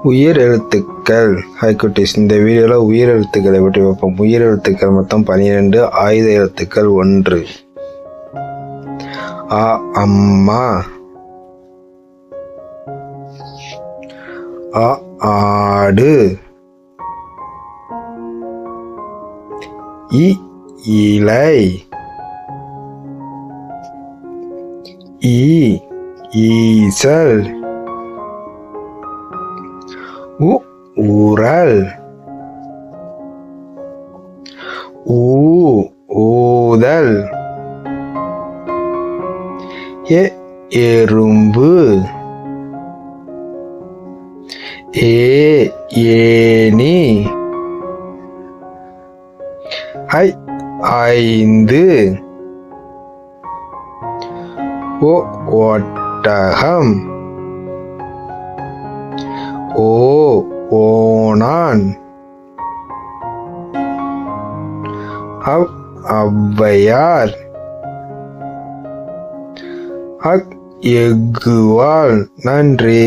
உயிர் எழுத்துக்கள். ஹாய் குட்டீஸ், இந்த வீடியோவில் உயிர் எழுத்துக்களை பற்றி பார்ப்போம். உயிர் எழுத்துக்கள் மொத்தம் 12, ஆயுத எழுத்துக்கள் 1. ஆ அம்மா, ஆ ஆடு, இ இலை, ஈ ஈசல், உ ஊரல், ஊ ஊதல், எ எறும்பு, ஏ ஏனி, ஐ 5, ஓ ஒட்டகம், ஓ ஓணான், அவ் ஔவையார், அக் எக்குவால். நன்றி.